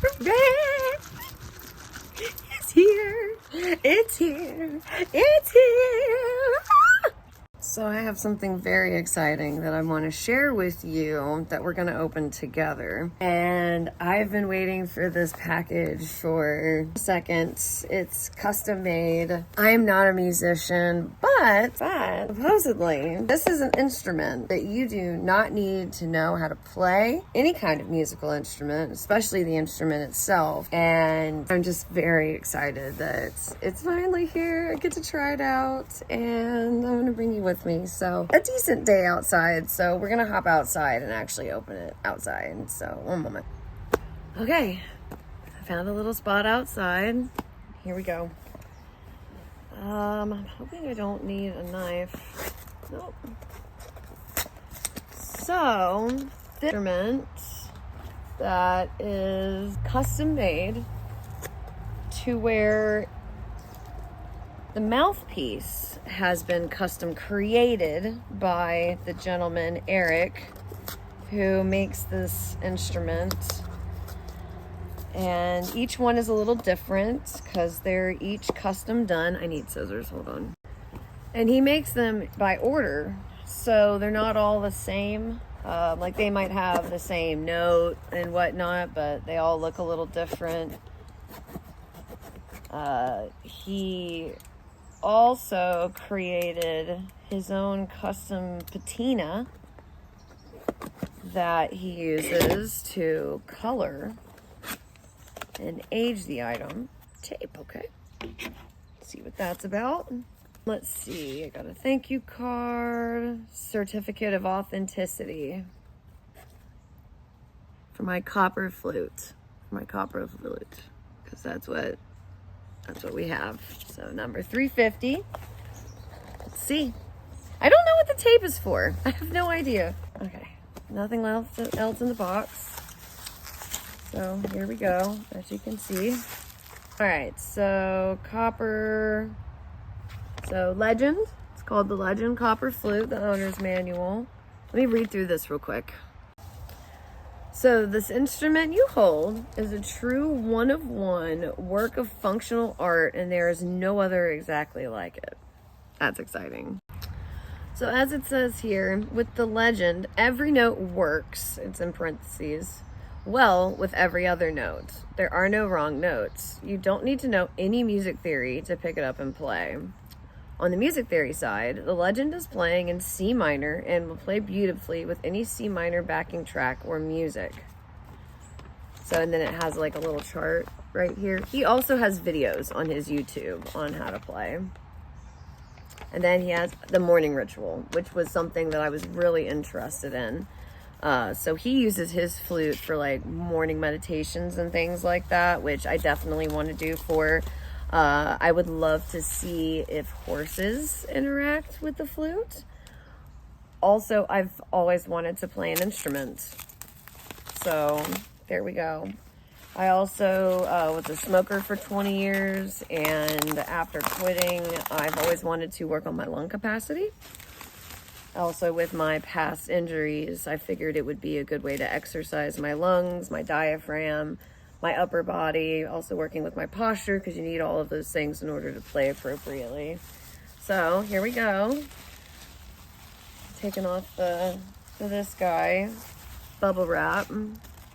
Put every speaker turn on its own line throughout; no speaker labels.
It's here. It's here. It's here. So I have something very exciting that I want to share with you that we're going to open together. And I've been waiting for this package for a second. It's custom made. I'm not a musician, but supposedly this is an instrument that you do not need to know how to play any kind of musical instrument, especially the instrument itself. And I'm just very excited that it's finally here. I get to try it out, and I'm going to bring you with me. So a decent day outside, so we're gonna hop outside and actually open it outside. So one moment. Okay, I found a little spot outside. Here we go. I'm hoping I don't need a knife. Nope. So the instrument that is custom made to where the mouthpiece has been custom created by the gentleman, Eric, who makes this instrument. And each one is a little different because they're each custom done. I need scissors, hold on. And he makes them by order, so they're not all the same. Like they might have the same note and whatnot, but they all look a little different. He also created his own custom patina that he uses to color and age the item. Tape, okay. Let's see what that's about. Let's see, I got a thank you card, certificate of authenticity for my copper flute. Because that's what we have. So number 350. Let's see. I don't know what the tape is for. I have no idea. Okay, nothing else in the box. So here we go, as you can see. All right, so copper. So Legend. It's called the Legend Copper Flute, the owner's manual. Let me read through this real quick. So this instrument you hold is a true one-of-one work of functional art, and there is no other exactly like it. That's exciting. So as it says here, with the Legend, every note works, it's in parentheses, well with every other note. There are no wrong notes. You don't need to know any music theory to pick it up and play. On the music theory side, the Legend is playing in C minor and will play beautifully with any C minor backing track or music. So, and then it has like a little chart right here. He also has videos on his YouTube on how to play. And then he has the morning ritual, which was something that I was really interested in. So he uses his flute for like morning meditations and things like that, which I definitely want to do for. I would love to see if horses interact with the flute. Also, I've always wanted to play an instrument. So there we go. I also was a smoker for 20 years, and after quitting, I've always wanted to work on my lung capacity. Also, with my past injuries, I figured it would be a good way to exercise my lungs, my diaphragm, my upper body, also working with my posture, because you need all of those things in order to play appropriately. So here we go. Taking off this guy, bubble wrap.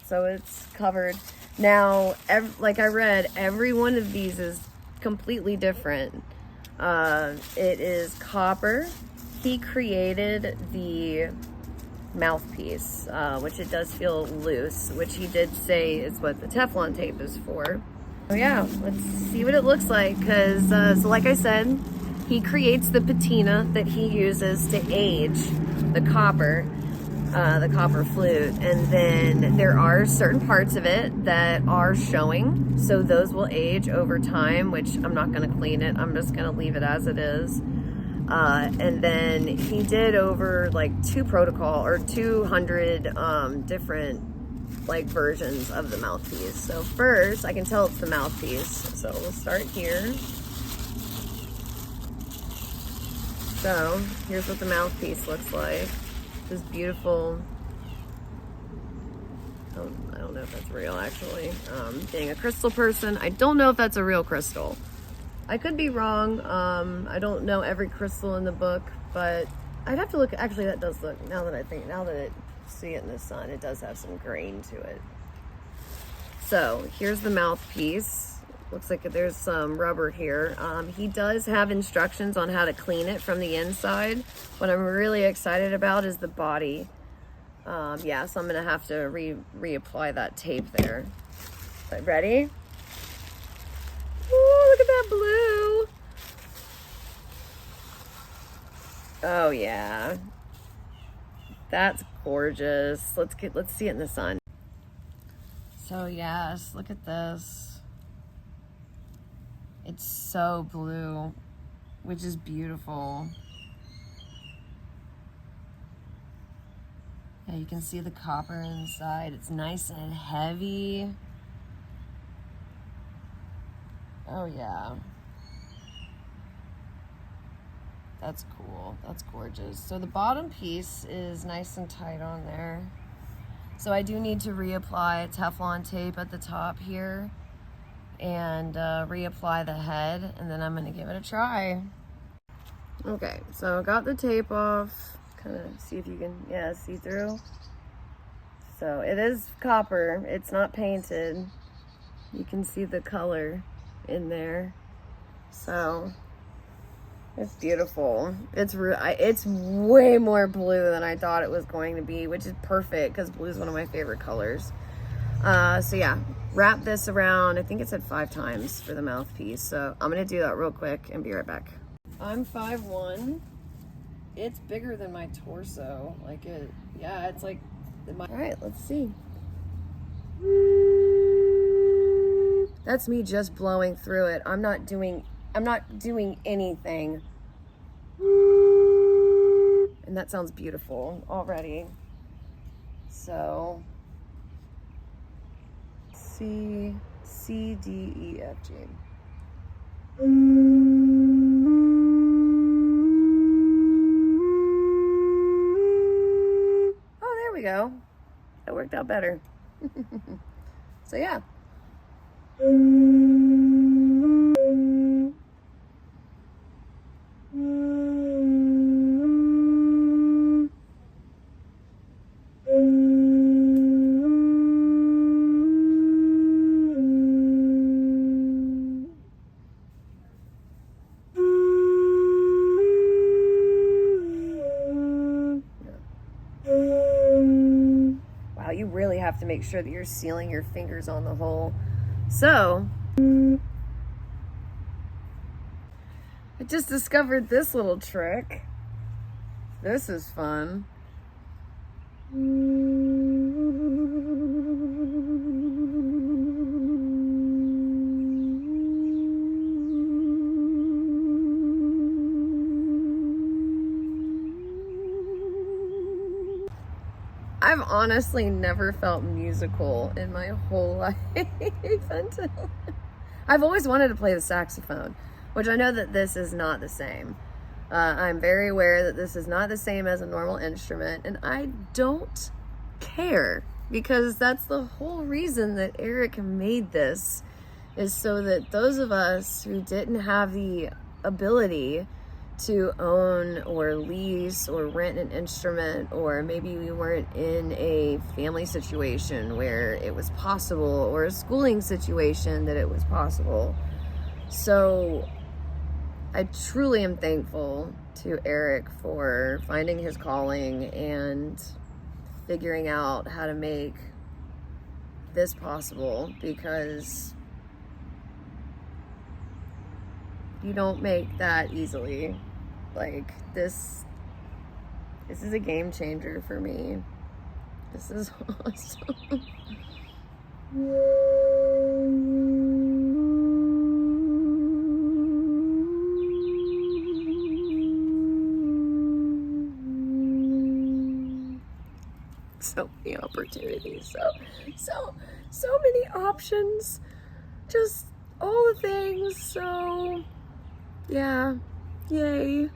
So it's covered. Now, like I read, every one of these is completely different. It is copper. He created the mouthpiece, which it does feel loose, which he did say is what the Teflon tape is for. Oh yeah, let's see what it looks like, because so like I said, he creates the patina that he uses to age the copper flute, and then there are certain parts of it that are showing, so those will age over time, which I'm not going to clean it, I'm just going to leave it as it is. And then he did over like 200 different like versions of the mouthpiece. So first, I can tell it's the mouthpiece. So we'll start here. So here's what the mouthpiece looks like. This beautiful I don't know if that's real, actually. Being a crystal person, I don't know if that's a real crystal. I could be wrong. I don't know every crystal in the book, but I'd have to look. Actually, that does look, now that I see it in the sun, it does have some grain to it. So here's the mouthpiece. Looks like there's some rubber here. He does have instructions on how to clean it from the inside. What I'm really excited about is the body. Yeah, so I'm gonna have to reapply that tape there. But ready? Ooh, look at that blue. Oh yeah. That's gorgeous. Let's see it in the sun. So yes, look at this. It's so blue, which is beautiful. Yeah, you can see the copper inside. It's nice and heavy. Oh yeah. That's cool. That's gorgeous. So the bottom piece is nice and tight on there. So I do need to reapply Teflon tape at the top here and reapply the head, and then I'm gonna give it a try. Okay, so I got the tape off. Kind of see if you can, yeah, see through. So it is copper. It's not painted. You can see the color in there. So it's beautiful. It's way more blue than I thought it was going to be, which is perfect because blue is one of my favorite colors. So yeah, wrap this around. I think it said 5 times for the mouthpiece. So I'm gonna do that real quick and be right back. I'm 5'1". It's bigger than my torso. Like it, yeah, it's like, all right, let's see. That's me just blowing through it. I'm not doing anything. And that sounds beautiful already. So C, D, E, F, G. Oh, there we go. That worked out better. So yeah. Wow, you really have to make sure that you're sealing your fingers on the hole. So, I just discovered this little trick. This is fun. I've honestly never felt musical in my whole life until I've always wanted to play the saxophone, which I know that this is not the same. I'm very aware that this is not the same as a normal instrument, and I don't care, because that's the whole reason that Eric made this, is so that those of us who didn't have the ability to own or lease or rent an instrument, or maybe we weren't in a family situation where it was possible, or a schooling situation that it was possible. So I truly am thankful to Eric for finding his calling and figuring out how to make this possible, because you don't make that easily. Like, this is a game changer for me. This is awesome. So many opportunities, so many options, just all the things. So yeah, yay.